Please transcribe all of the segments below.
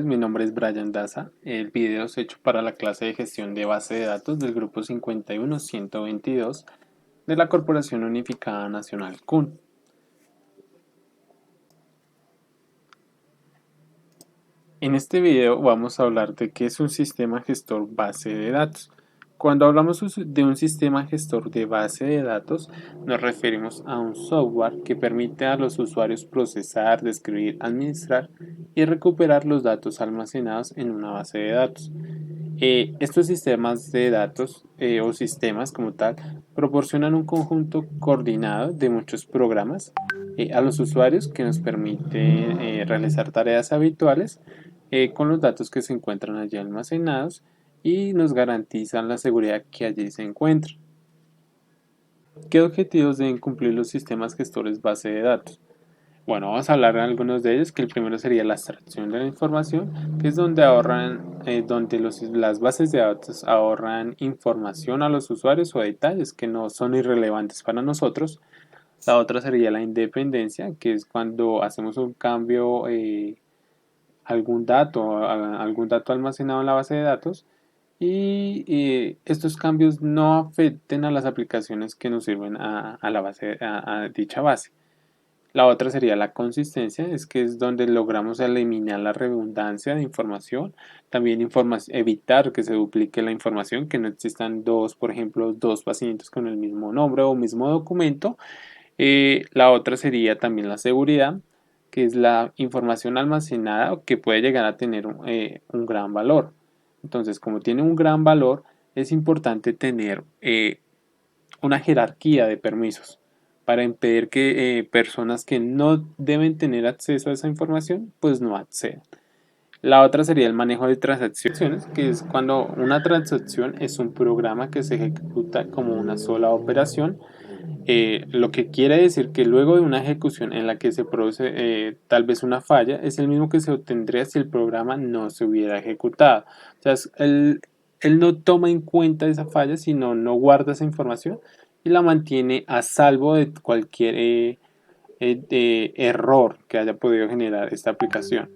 Mi nombre es Brian Daza. El video es hecho para la clase de gestión de base de datos del grupo 51122 de la Corporación Unificada Nacional CUN. En este video vamos a hablar de qué es un sistema gestor base de datos. Cuando hablamos de un sistema gestor de base de datos, nos referimos a un software que permite a los usuarios procesar, describir, administrar y recuperar los datos almacenados en una base de datos. Estos sistemas de datos o sistemas como tal proporcionan un conjunto coordinado de muchos programas a los usuarios que nos permite realizar tareas habituales con los datos que se encuentran allí almacenados y nos garantizan la seguridad que allí se encuentra. ¿Qué objetivos deben cumplir los sistemas gestores base de datos? Bueno, vamos a hablar de algunos de ellos, que el primero sería la extracción de la información, que es donde las bases de datos ahorran información a los usuarios o detalles que no son irrelevantes para nosotros. La otra sería la independencia, que es cuando hacemos un cambio, algún dato almacenado en la base de datos y estos cambios no afecten a las aplicaciones que nos sirven a dicha base. La otra sería la consistencia, es que es donde logramos eliminar la redundancia de información, también evitar que se duplique la información, que no existan por ejemplo, dos pacientes con el mismo nombre o mismo documento. La otra sería también la seguridad, que es la información almacenada que puede llegar a tener un gran valor. Entonces, como tiene un gran valor, es importante tener una jerarquía de permisos para impedir que personas que no deben tener acceso a esa información, pues no accedan. La otra sería el manejo de transacciones, que es cuando una transacción es un programa que se ejecuta como una sola operación, lo que quiere decir que luego de una ejecución en la que se produce tal vez una falla, es el mismo que se obtendría si el programa no se hubiera ejecutado. O sea, él no toma en cuenta esa falla, sino no guarda esa información y la mantiene a salvo de cualquier de error que haya podido generar esta aplicación.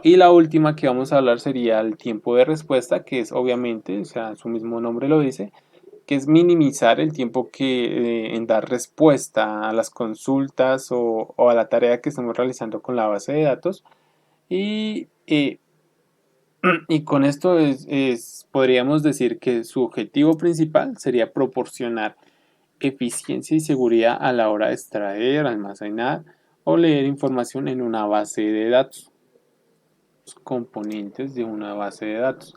Y la última que vamos a hablar sería el tiempo de respuesta, que es obviamente, o sea, su mismo nombre lo dice, que es minimizar el tiempo en dar respuesta a las consultas o a la tarea que estamos realizando con la base de datos. Y, eh, y con esto podríamos decir que su objetivo principal sería proporcionar eficiencia y seguridad a la hora de extraer, almacenar o leer información en una base de datos. Componentes de una base de datos.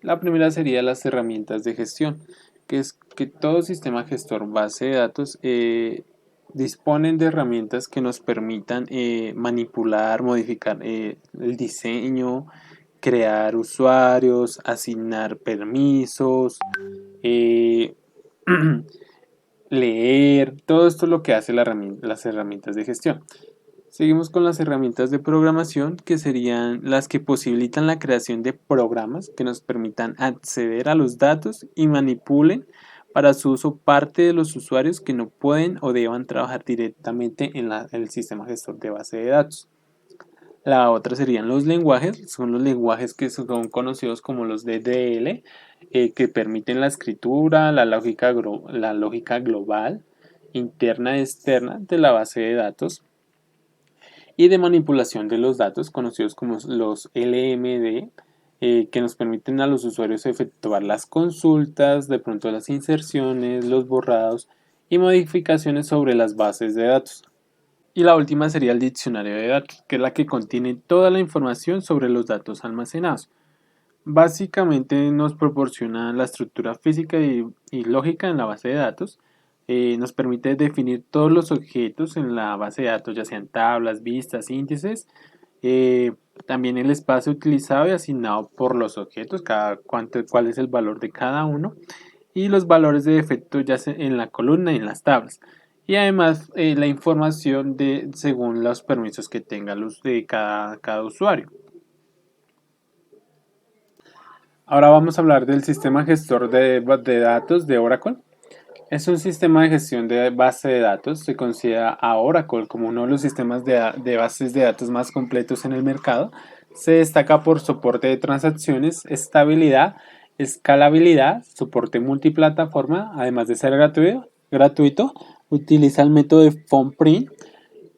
La primera sería las herramientas de gestión, que es que todo sistema gestor base de datos disponen de herramientas que nos permitan manipular, modificar el diseño, crear usuarios, asignar permisos, eh, leer, todo esto es lo que hace las herramientas de gestión. Seguimos con las herramientas de programación, que serían las que posibilitan la creación de programas que nos permitan acceder a los datos y manipulen para su uso parte de los usuarios que no pueden o deban trabajar directamente en el sistema gestor de base de datos. La otra serían los lenguajes, son los lenguajes que son conocidos como los DDL, que permiten la escritura, la lógica global, interna y externa de la base de datos y de manipulación de los datos, conocidos como los LMD, que nos permiten a los usuarios efectuar las consultas, de pronto las inserciones, los borrados y modificaciones sobre las bases de datos. Y la última sería el diccionario de datos, que es la que contiene toda la información sobre los datos almacenados. Básicamente nos proporciona la estructura física y lógica en la base de datos. Nos permite definir todos los objetos en la base de datos, ya sean tablas, vistas, índices. eh, También el espacio utilizado y asignado por los objetos, cuál es el valor de cada uno. Y los valores de defecto ya sea en la columna y en las tablas. Y además la información según los permisos que tenga de cada usuario. Ahora vamos a hablar del sistema gestor de datos de Oracle. Es un sistema de gestión de base de datos. Se considera a Oracle como uno de los sistemas de bases de datos más completos en el mercado. Se destaca por soporte de transacciones, estabilidad, escalabilidad, soporte multiplataforma, además de ser gratuito, utiliza el método de Footprint,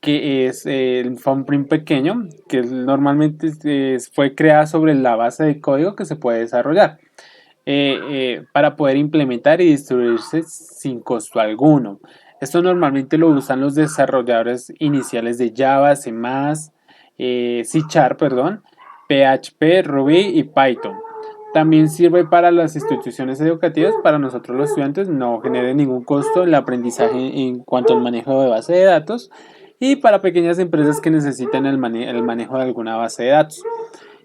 que es el Footprint pequeño, que normalmente fue creada sobre la base de código que se puede desarrollar para poder implementar y distribuirse sin costo alguno. Esto normalmente lo usan los desarrolladores iniciales de Java, C++, C Sharp, perdón, PHP, Ruby y Python. También sirve para las instituciones educativas, para nosotros los estudiantes, no genera ningún costo el aprendizaje en cuanto al manejo de base de datos y para pequeñas empresas que necesitan el manejo de alguna base de datos.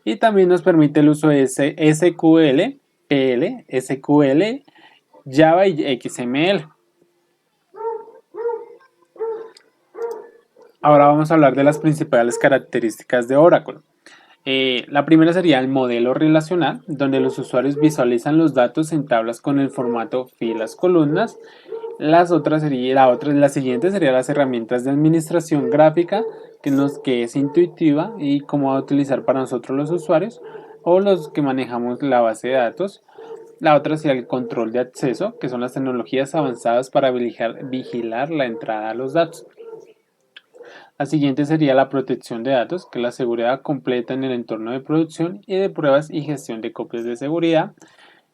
Y también nos permite el uso de SQL, PL, SQL, Java y XML. Ahora vamos a hablar de las principales características de Oracle. La primera sería el modelo relacional, donde los usuarios visualizan los datos en tablas con el formato filas, columnas. La siguiente sería las herramientas de administración gráfica, que es intuitiva y cómo va a utilizar para nosotros los usuarios o los que manejamos la base de datos. La otra sería el control de acceso, que son las tecnologías avanzadas para vigilar la entrada a los datos. La siguiente sería la protección de datos, que es la seguridad completa en el entorno de producción y de pruebas y gestión de copias de seguridad.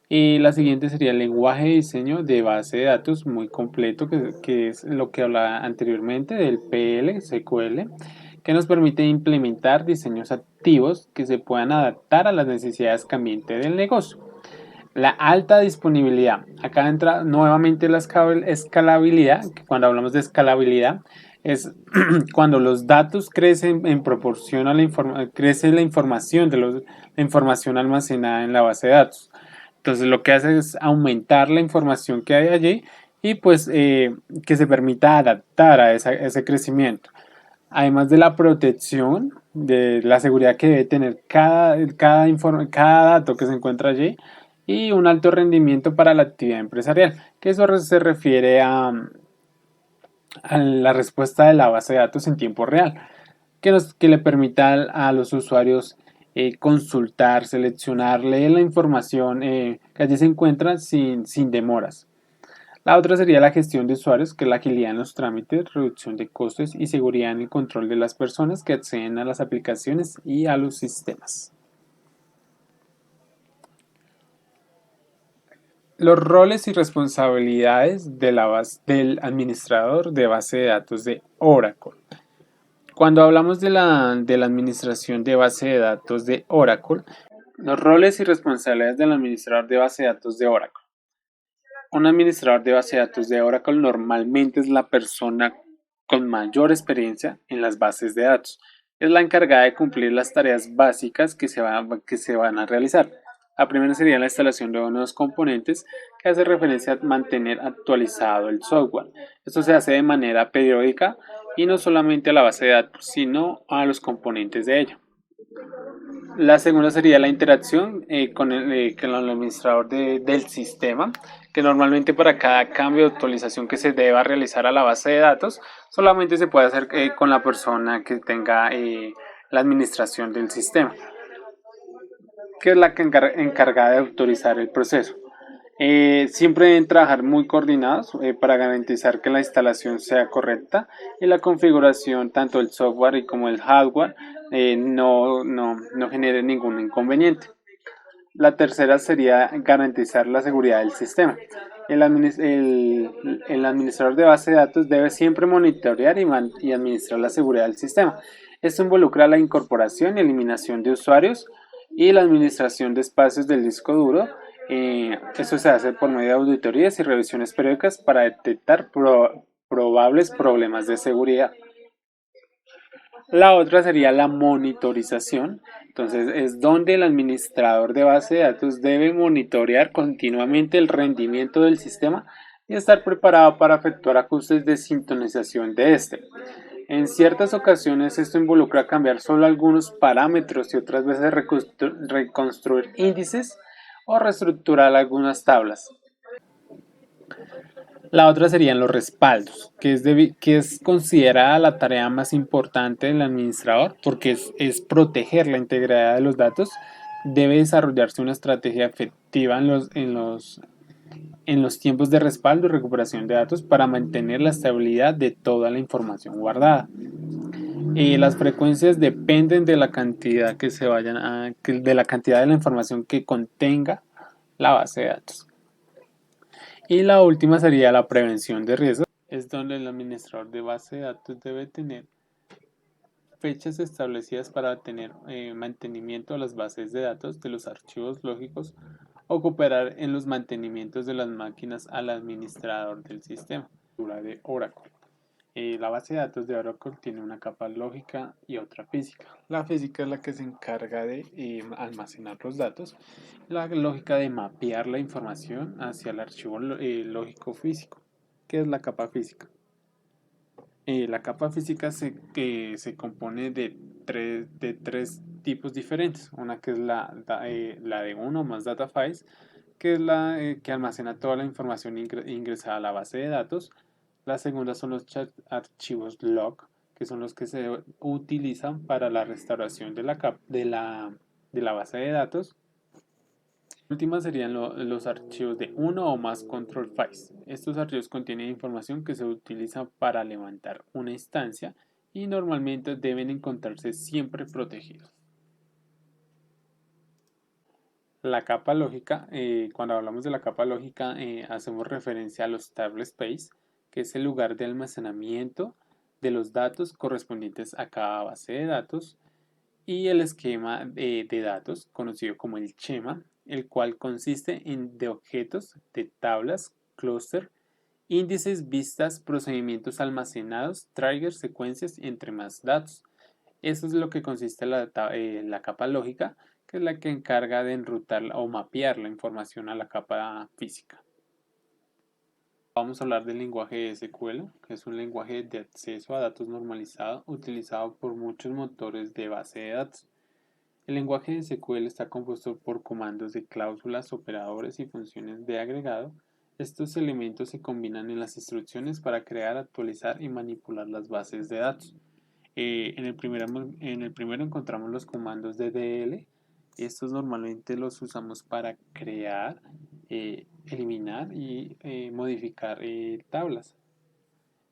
Y la siguiente sería el lenguaje de diseño de base de datos muy completo, que es lo que hablaba anteriormente del PL, SQL, que nos permite implementar diseños activos que se puedan adaptar a las necesidades cambiantes del negocio. La alta disponibilidad. Acá entra nuevamente la escalabilidad, que cuando hablamos de escalabilidad es cuando los datos crecen en proporción a crece la información la información almacenada en la base de datos. Entonces lo que hace es aumentar la información que hay allí y pues que se permita adaptar a ese crecimiento. Además de la protección, de la seguridad que debe tener cada dato que se encuentra allí y un alto rendimiento para la actividad empresarial, que eso se refiere a la respuesta de la base de datos en tiempo real, que le permita a los usuarios consultar, seleccionar, leer la información que allí se encuentra sin demoras. La otra sería la gestión de usuarios, que es la agilidad en los trámites, reducción de costes y seguridad en el control de las personas que acceden a las aplicaciones y a los sistemas. Los roles y responsabilidades del administrador de base de datos de Oracle. Cuando hablamos de la administración de base de datos de Oracle, los roles y responsabilidades del administrador de base de datos de Oracle. Un administrador de base de datos de Oracle normalmente es la persona con mayor experiencia en las bases de datos. Es la encargada de cumplir las tareas básicas que se van a realizar. La primera sería la instalación de nuevos componentes, que hace referencia a mantener actualizado el software. Esto se hace de manera periódica y no solamente a la base de datos, sino a los componentes de ella. La segunda sería la interacción con el administrador del sistema, que normalmente para cada cambio o actualización que se deba realizar a la base de datos, solamente se puede hacer con la persona que tenga la administración del sistema, que es la que encargada de autorizar el proceso. Siempre deben trabajar muy coordinados para garantizar que la instalación sea correcta y la configuración, tanto el software y como el hardware, no genere ningún inconveniente. La tercera sería garantizar la seguridad del sistema. El administrador de base de datos debe siempre monitorear y administrar la seguridad del sistema. Esto involucra la incorporación y eliminación de usuarios y la administración de espacios del disco duro. Eso se hace por medio de auditorías y revisiones periódicas para detectar probables problemas de seguridad. La otra sería la monitorización. Entonces es donde el administrador de base de datos debe monitorear continuamente el rendimiento del sistema y estar preparado para efectuar ajustes de sintonización de este. En ciertas ocasiones esto involucra cambiar solo algunos parámetros y otras veces reconstruir índices o reestructurar algunas tablas. La otra serían los respaldos, que es considerada la tarea más importante del administrador porque es proteger la integridad de los datos. Debe desarrollarse una estrategia efectiva en los tiempos de respaldo y recuperación de datos para mantener la estabilidad de toda la información guardada. Las frecuencias dependen de la cantidad que se vayan de la cantidad de la información que contenga la base de datos. Y la última sería la prevención de riesgos, es donde el administrador de base de datos debe tener fechas establecidas para tener mantenimiento de las bases de datos de los archivos lógicos o cooperar en los mantenimientos de las máquinas al administrador del sistema. De Oracle. La base de datos de Oracle tiene una capa lógica y otra física. La física es la que se encarga de almacenar los datos, la lógica de mapear la información hacia el archivo lógico físico, que es la capa física. La capa física se compone de tres tipos diferentes. Una que es la de uno más data files, que es la que almacena toda la información ingresada a la base de datos. La segunda son los archivos log, que son los que se utilizan para la restauración de la base de datos. La última serían los archivos de uno o más control files. Estos archivos contienen información que se utiliza para levantar una instancia y normalmente deben encontrarse siempre protegidos. La capa lógica, cuando hablamos de la capa lógica, hacemos referencia a los table space, que es el lugar de almacenamiento de los datos correspondientes a cada base de datos, y el esquema de datos, conocido como el schema, el cual consiste de objetos, de tablas, clúster, índices, vistas, procedimientos almacenados, triggers, secuencias, entre más datos. Eso es lo que consiste la capa lógica, que es la que encarga de enrutar o mapear la información a la capa física. Vamos a hablar del lenguaje SQL, que es un lenguaje de acceso a datos normalizado utilizado por muchos motores de base de datos. El lenguaje de SQL está compuesto por comandos de cláusulas, operadores y funciones de agregado. Estos elementos se combinan en las instrucciones para crear, actualizar y manipular las bases de datos. En el primero encontramos los comandos de DL. Estos normalmente los usamos para crear, eliminar y modificar tablas.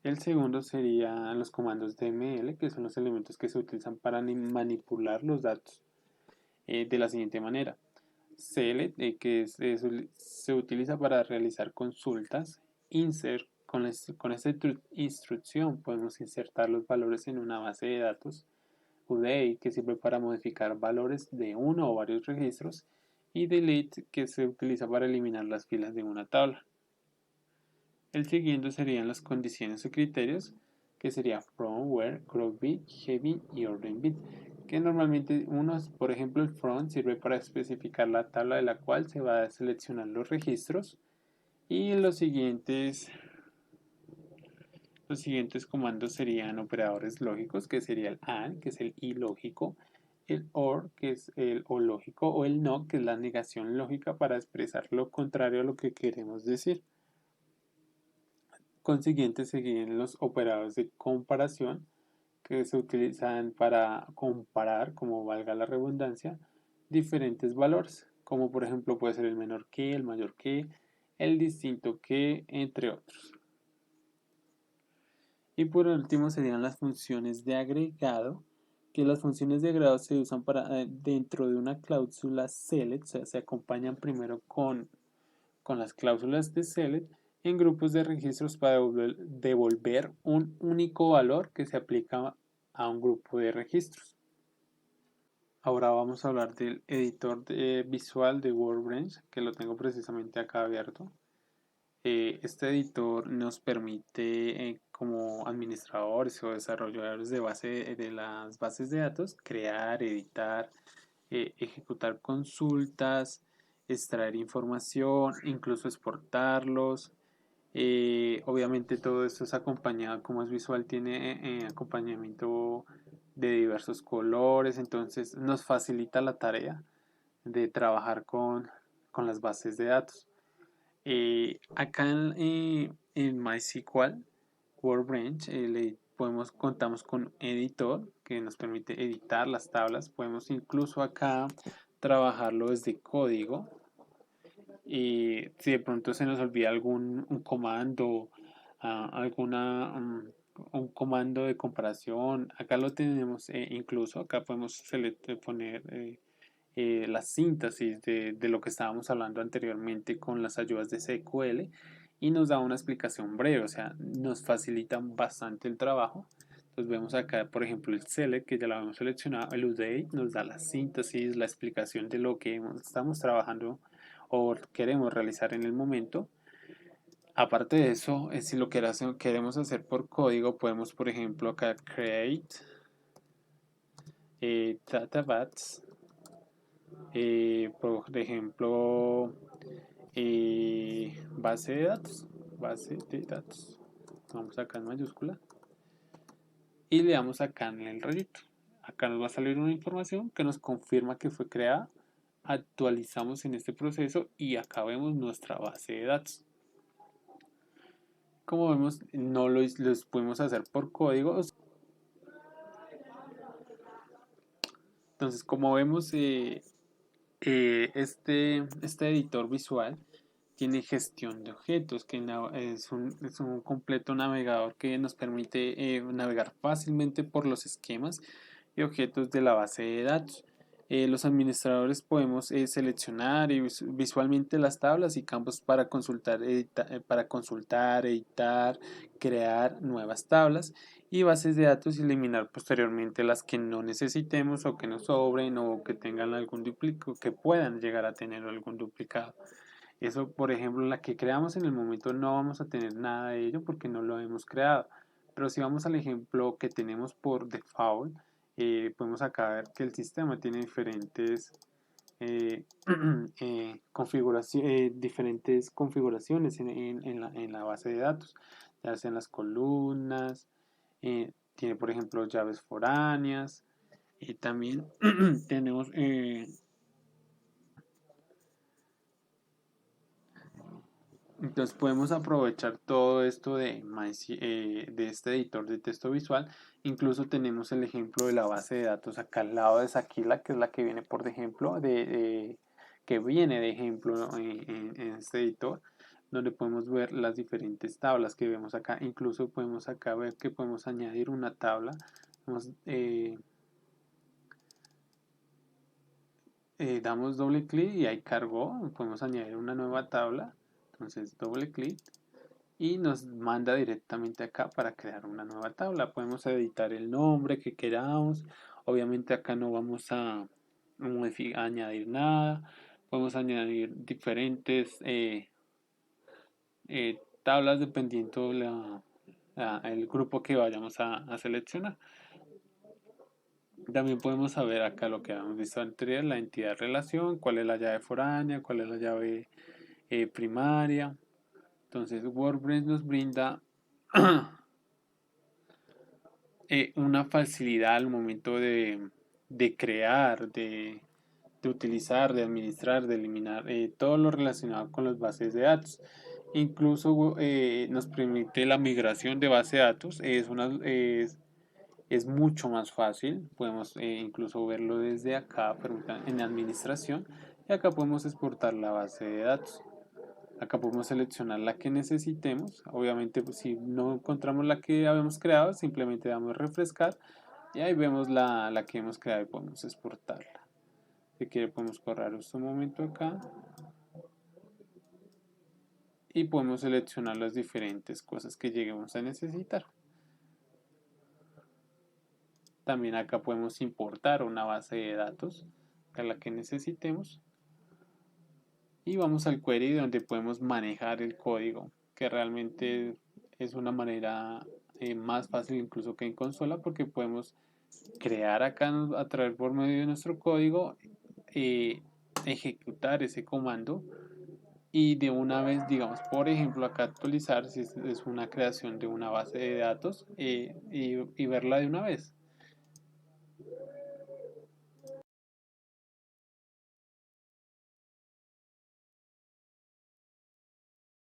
El segundo serían los comandos DML, que son los elementos que se utilizan para manipular los datos de la siguiente manera. Select, se utiliza para realizar consultas. Insert, con esta instrucción podemos insertar los valores en una base de datos. Update, que sirve para modificar valores de uno o varios registros. Y delete, que se utiliza para eliminar las filas de una tabla. El siguiente serían las condiciones o criterios, que sería from, where, group by, heavy y order by, que normalmente por ejemplo, el from sirve para especificar la tabla de la cual se va a seleccionar los registros, y los siguientes comandos serían operadores lógicos, que sería el AND, que es el ilógico, el OR, que es el o lógico, o el NO, que es la negación lógica para expresar lo contrario a lo que queremos decir. Consiguiente, seguían los operadores de comparación, que se utilizan para comparar, como valga la redundancia, diferentes valores, como por ejemplo puede ser el menor que, el mayor que, el distinto que, entre otros. Y por último serían las funciones de agregado, que las funciones de agregado se usan para dentro de una cláusula select, o sea, se acompañan primero con las cláusulas de select en grupos de registros para devolver un único valor que se aplica a un grupo de registros. Ahora vamos a hablar del editor visual de WordPress, que lo tengo precisamente acá abierto. Este editor nos permite, como administradores o desarrolladores de las bases de datos, crear, editar, ejecutar consultas, extraer información, incluso exportarlos. Obviamente todo esto es acompañado, como es visual, tiene acompañamiento de diversos colores, entonces nos facilita la tarea de trabajar con las bases de datos. Acá En MySQL Workbench contamos con un editor que nos permite editar las tablas. Podemos incluso acá trabajarlo desde código. Y si de pronto se nos olvida algún un comando, un comando de comparación, acá lo tenemos incluso. Acá podemos poner la síntesis de lo que estábamos hablando anteriormente con las ayudas de SQL y nos da una explicación breve, o sea, nos facilita bastante el trabajo. Entonces vemos acá, por ejemplo, el select, que ya lo habíamos seleccionado, el update nos da la síntesis, la explicación de lo que estamos trabajando o queremos realizar en el momento. Aparte de eso, si lo queremos hacer por código, podemos, por ejemplo, acá create database, por ejemplo, base de datos, base de datos. Vamos acá en mayúscula y le damos acá en el rayito. Acá nos va a salir una información que nos confirma que fue creada. Actualizamos en este proceso y acá vemos nuestra base de datos. Como vemos, no los podemos hacer por código. Entonces, como vemos, este editor visual tiene gestión de objetos, que es un completo navegador que nos permite navegar fácilmente por los esquemas y objetos de la base de datos. Los administradores podemos seleccionar visualmente las tablas y campos para consultar, editar, crear nuevas tablas y bases de datos y eliminar posteriormente las que no necesitemos o que nos sobren o que tengan algún duplicado, que puedan llegar a tener algún duplicado. Eso, por ejemplo, la que creamos en el momento no vamos a tener nada de ello porque no lo hemos creado. Pero si vamos al ejemplo que tenemos por default, podemos acá ver que el sistema tiene eh, diferentes configuraciones en la base de datos, ya sean las columnas, tiene por ejemplo llaves foráneas y también tenemos entonces podemos aprovechar todo esto de este editor de texto visual. Incluso tenemos el ejemplo de la base de datos acá al lado de Saquila, que es la que viene por ejemplo, que viene de ejemplo en este editor, donde podemos ver las diferentes tablas que vemos acá. Incluso podemos acá ver que podemos añadir una tabla. Vamos, damos doble clic y ahí cargó. Podemos añadir una nueva tabla. Entonces doble clic y nos manda directamente acá para crear una nueva tabla. Podemos editar el nombre que queramos. Obviamente acá no vamos a añadir nada. Podemos añadir diferentes tablas dependiendo el grupo que vayamos a seleccionar. También podemos saber acá lo que habíamos visto anterior, la entidad de relación, cuál es la llave foránea, cuál es la llave primaria. Entonces WordPress nos brinda una facilidad al momento de crear, de utilizar, de administrar, de eliminar todo lo relacionado con las bases de datos. Incluso nos permite la migración de base de datos. Es mucho más fácil. Podemos incluso verlo desde acá en administración. Y acá podemos exportar la base de datos. Acá podemos seleccionar la que necesitemos. Obviamente, pues, si no encontramos la que habíamos creado, simplemente damos refrescar y ahí vemos la que hemos creado y podemos exportarla. Si quiere, podemos correr este momento acá y podemos seleccionar las diferentes cosas que lleguemos a necesitar. También acá podemos importar una base de datos a la que necesitemos y vamos al query donde podemos manejar el código, que realmente es una manera más fácil incluso que en consola porque podemos crear acá a través por medio de nuestro código, eh, ejecutar ese comando y de una vez, digamos, por ejemplo, acá actualizar si es una creación de una base de datos y verla de una vez.